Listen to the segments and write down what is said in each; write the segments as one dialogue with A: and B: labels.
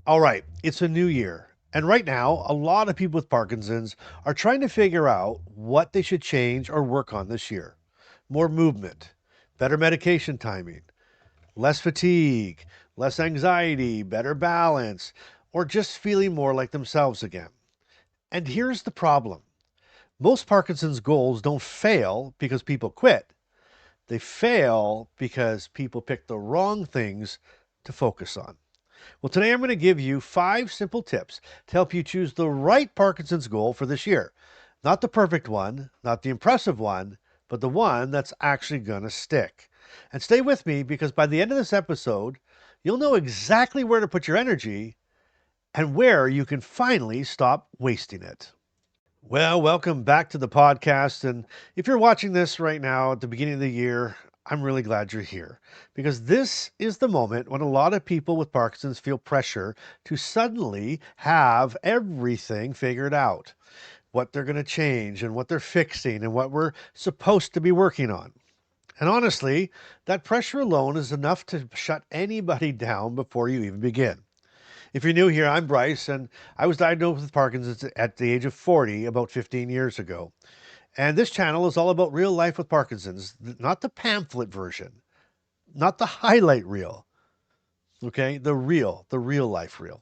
A: All right, it's a new year. And right now, a lot of people with Parkinson's are trying to figure out what they should change or work on this year. More movement, better medication timing, less fatigue, less anxiety, better balance, or just feeling more like themselves again. And here's the problem: most Parkinson's goals don't fail because people quit, they fail because people pick the wrong things to focus on. Well, today I'm going to give you 5 simple tips to help you choose the right Parkinson's goal for this year. Not the perfect one, not the impressive one, but the one that's actually going to stick. And stay with me because by the end of this episode, you'll know exactly where to put your energy and where you can finally stop wasting it. Well, welcome back to the podcast. And if you're watching this right now at the beginning of the year, I'm really glad you're here because this is the moment when a lot of people with Parkinson's feel pressure to suddenly have everything figured out, what they're going to change and what they're fixing and what we're supposed to be working on. And honestly, that pressure alone is enough to shut anybody down before you even begin. If you're new here, I'm Bryce, and I was diagnosed with Parkinson's at the age of 40 about 15 years ago. And this channel is all about real life with Parkinson's, not the pamphlet version, not the highlight reel, okay? The real life reel.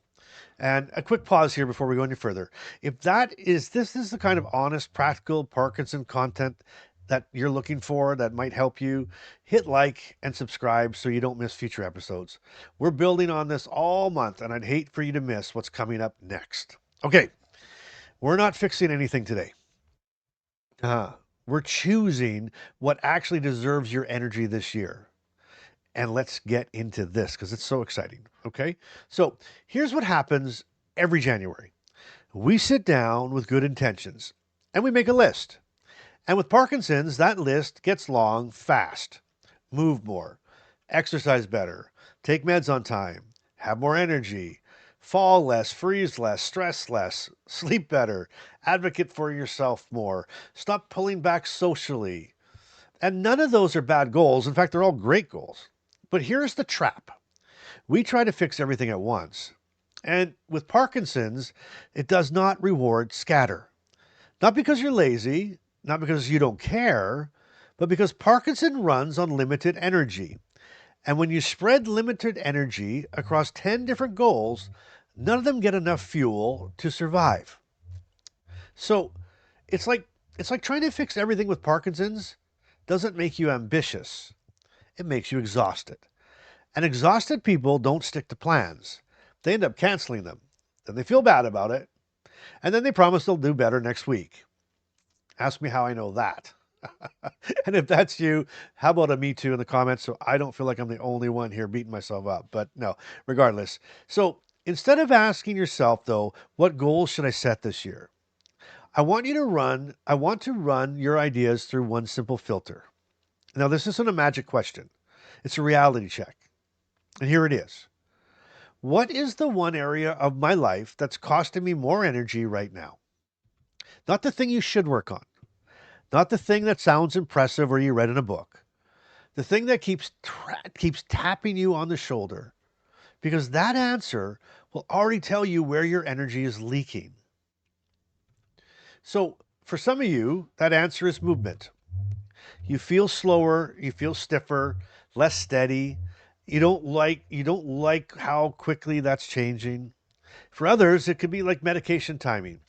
A: And a quick pause here before we go any further. If this is the kind of honest, practical Parkinson content that you're looking for that might help you, hit like and subscribe so you don't miss future episodes. We're building on this all month, and I'd hate for you to miss what's coming up next. Okay, we're not fixing anything today. Uh, we're choosing what actually deserves your energy this year. And let's get into this because it's so exciting. Okay, so here's what happens every January: we sit down with good intentions and we make a list. And with Parkinson's, that list gets long fast. Move more, exercise better, take meds on time, have more energy, fall less, freeze less, stress less, sleep better, advocate for yourself more, stop pulling back socially. And none of those are bad goals. In fact, they're all great goals. But here's the trap: we try to fix everything at once. And with Parkinson's, it does not reward scatter. Not because you're lazy, not because you don't care, but because Parkinson runs on limited energy. And when you spread limited energy across 10 different goals, none of them get enough fuel to survive. So it's like it's like trying to fix everything with Parkinson's doesn't make you ambitious. It makes you exhausted. And exhausted people don't stick to plans. They end up canceling them. Then they feel bad about it. And then they promise they'll do better next week. Ask me how I know that. And if that's you, how about a me too in the comments so I don't feel like I'm the only one here beating myself up. But no, regardless. So instead of asking yourself, though, what goals should I set this year? I want to run your ideas through one simple filter. Now, this isn't a magic question, it's a reality check. And here it is: what is the one area of my life that's costing me more energy right now? Not the thing you should work on, not the thing that sounds impressive or you read in a book, the thing that keeps tapping you on the shoulder, because that answer will already tell you where your energy is leaking. So, for some of you, that answer is movement. You feel slower, you feel stiffer, less steady. You don't like how quickly that's changing. For others, it could be like medication timing.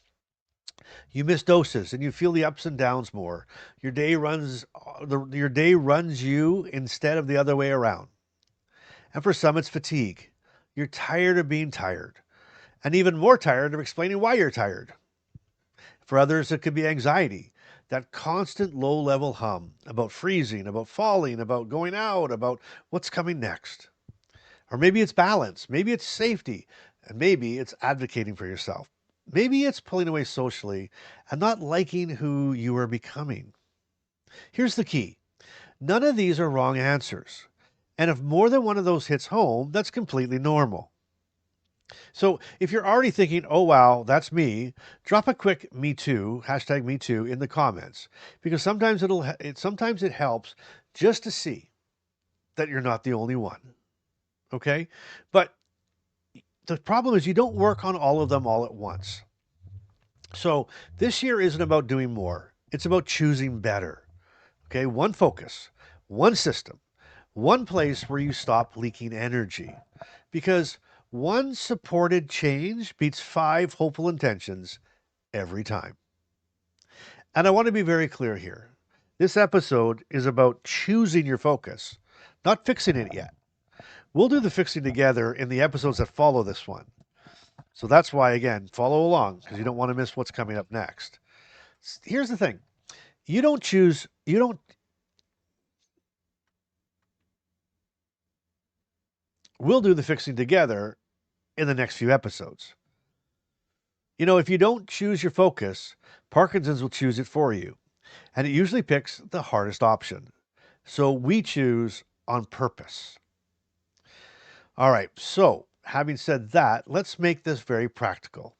A: You miss doses and you feel the ups and downs more. Your day runs you instead of the other way around. And for some, it's fatigue. You're tired of being tired, and even more tired of explaining why you're tired. For others, it could be anxiety, that constant low level hum about freezing, about falling, about going out, about what's coming next. Or maybe it's balance, maybe it's safety, and maybe it's advocating for yourself. Maybe it's pulling away socially and not liking who you are becoming. Here's the key: none of these are wrong answers. And if more than one of those hits home, that's completely normal. So if you're already thinking, oh, wow, that's me, drop a quick me too, hashtag me too in the comments, because sometimes it helps just to see that you're not the only one. Okay. But the problem is you don't work on all of them all at once. So this year isn't about doing more. It's about choosing better. Okay, one focus, one system, one place where you stop leaking energy. Because one supported change beats five hopeful intentions every time. And I want to be very clear here. This episode is about choosing your focus, not fixing it yet. We'll do the fixing together in the episodes that follow this one. So that's why, again, follow along because you don't want to miss what's coming up next. Here's the thing you don't choose, you don't, we'll do the fixing together in the next few episodes. You know, if you don't choose your focus, Parkinson's will choose it for you, and it usually picks the hardest option. So we choose on purpose. All right, so having said that, let's make this very practical.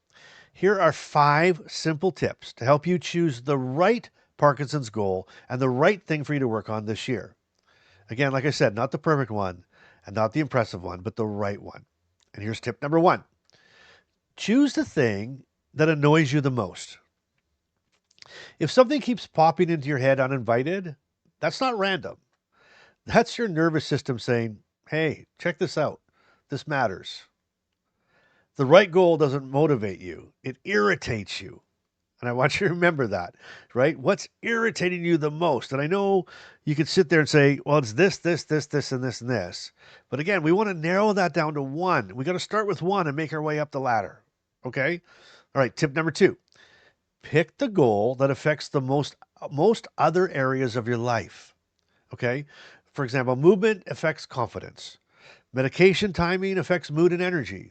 A: Here are five simple tips to help you choose the right Parkinson's goal and the right thing for you to work on this year. Again, like I said, not the perfect one and not the impressive one, but the right one. And here's tip number one: choose the thing that annoys you the most. If something keeps popping into your head uninvited, that's not random. That's your nervous system saying, hey, check this out. This matters. The right goal doesn't motivate you, it irritates you. And I want you to remember that, right? What's irritating you the most? And I know you could sit there and say, well, it's this, and this, and this. But again, we want to narrow that down to one. We got to start with one and make our way up the ladder. Okay? All right, tip number two: pick the goal that affects the most other areas of your life. Okay? For example, movement affects confidence. Medication timing affects mood and energy.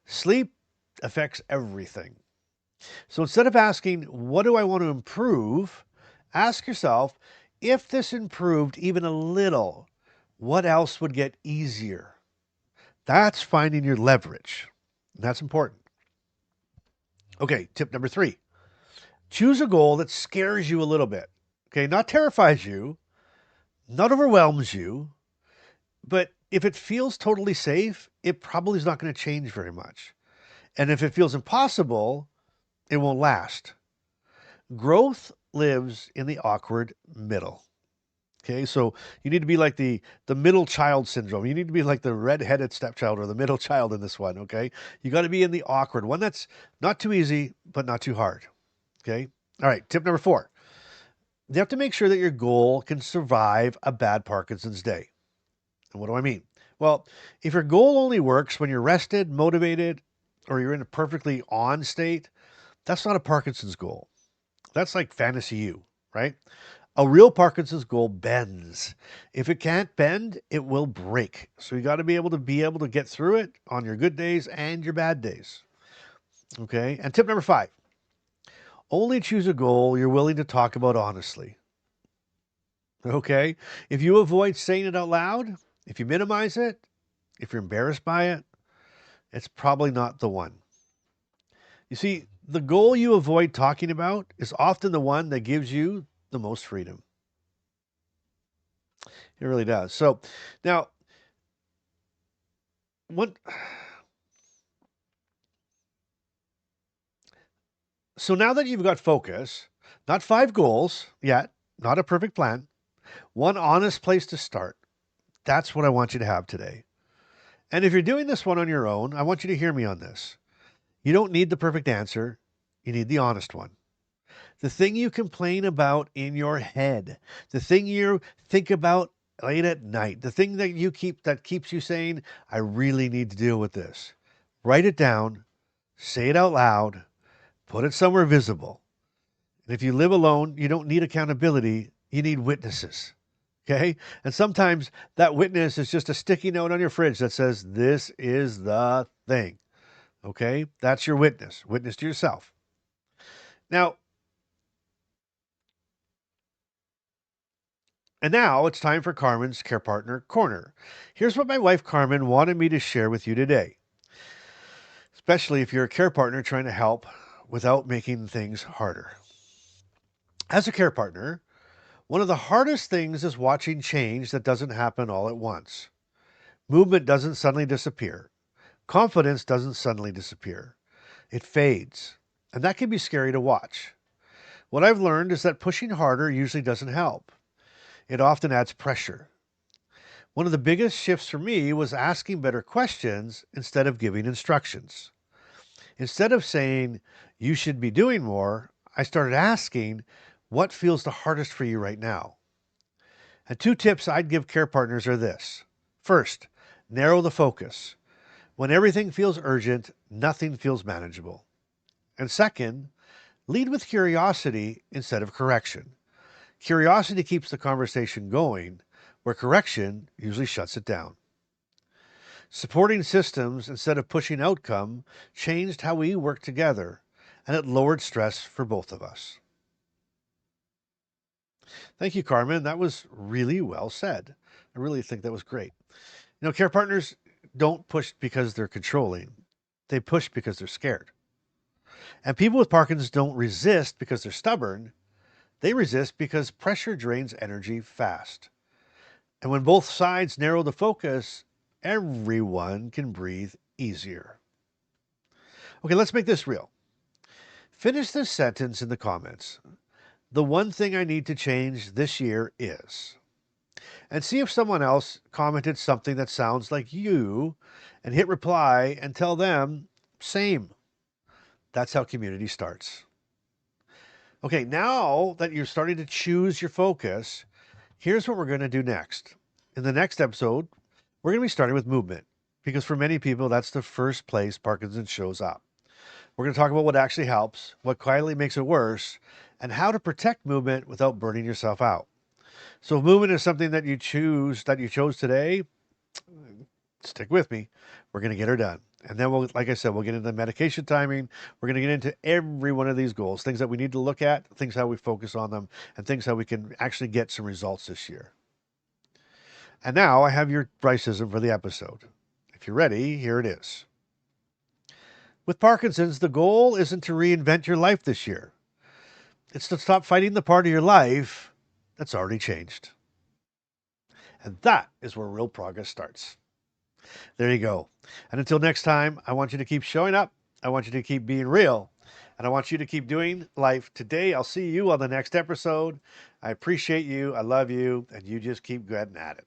A: Sleep affects everything. So instead of asking, what do I want to improve? Ask yourself, if this improved even a little, what else would get easier? That's finding your leverage. That's important. Okay, tip number three: choose a goal that scares you a little bit. Okay, not terrifies you, not overwhelms you, but if it feels totally safe, it probably is not going to change very much. And if it feels impossible, it won't last. Growth lives in the awkward middle. Okay, so you need to be like the middle child syndrome. You need to be like the red-headed stepchild or the middle child in this one. Okay, you got to be in the awkward one that's not too easy but not too hard. Okay, all right. Tip number four: you have to make sure that your goal can survive a bad Parkinson's day. And what do I mean? Well, if your goal only works when you're rested, motivated, or you're in a perfectly on state, that's not a Parkinson's goal. That's like fantasy you, right? A real Parkinson's goal bends. If it can't bend, it will break. So you got to be able to get through it on your good days and your bad days. Okay? And tip number five: only choose a goal you're willing to talk about honestly. Okay? If you avoid saying it out loud, if you minimize it, if you're embarrassed by it, it's probably not the one. You see, the goal you avoid talking about is often the one that gives you the most freedom. It really does. So now, what? So now that you've got focus, not five goals yet, not a perfect plan, one honest place to start. That's what I want you to have today. And if you're doing this one on your own, I want you to hear me on this. You don't need the perfect answer. You need the honest one. The thing you complain about in your head, the thing you think about late at night, the thing that keeps you saying, I really need to deal with this. Write it down, say it out loud, put it somewhere visible. And if you live alone, you don't need accountability, you need witnesses. Okay? And sometimes that witness is just a sticky note on your fridge that says, this is the thing. Okay? That's your witness. Witness to yourself. Now, and now it's time for Carmen's Care Partner Corner. Here's what my wife Carmen wanted me to share with you today, especially if you're a care partner trying to help without making things harder. As a care partner, one of the hardest things is watching change that doesn't happen all at once. Movement doesn't suddenly disappear. Confidence doesn't suddenly disappear. It fades, and that can be scary to watch. What I've learned is that pushing harder usually doesn't help. It often adds pressure. One of the biggest shifts for me was asking better questions instead of giving instructions. Instead of saying, you should be doing more, I started asking, what feels the hardest for you right now? And two tips I'd give care partners are this. First, narrow the focus. When everything feels urgent, nothing feels manageable. And second, lead with curiosity instead of correction. Curiosity keeps the conversation going, where correction usually shuts it down. Supporting systems instead of pushing outcome changed how we work together, and it lowered stress for both of us. Thank you, Carmen. That was really well said. I really think that was great. Care partners don't push because they're controlling, they push because they're scared. And people with Parkinson's don't resist because they're stubborn, they resist because pressure drains energy fast. And when both sides narrow the focus, everyone can breathe easier. Okay, let's make this real. Finish this sentence in the comments. The one thing I need to change this year is. And see if someone else commented something that sounds like you and hit reply and tell them, same. That's how community starts. Okay, now that you're starting to choose your focus, here's what we're going to do next. In the next episode, we're going to be starting with movement because for many people, that's the first place Parkinson's shows up. We're going to talk about what actually helps, what quietly makes it worse, and how to protect movement without burning yourself out. So if movement is something that you chose today, stick with me. We're going to get her done. And then like I said, we'll get into medication timing. We're going to get into every one of these goals, things that we need to look at, things how we focus on them, and things how we can actually get some results this year. And now I have your Bryce-ism for the episode. If you're ready, here it is. With Parkinson's, the goal isn't to reinvent your life this year. It's to stop fighting the part of your life that's already changed. And that is where real progress starts. There you go. And until next time, I want you to keep showing up. I want you to keep being real. And I want you to keep doing life today. I'll see you on the next episode. I appreciate you. I love you. And you just keep getting at it.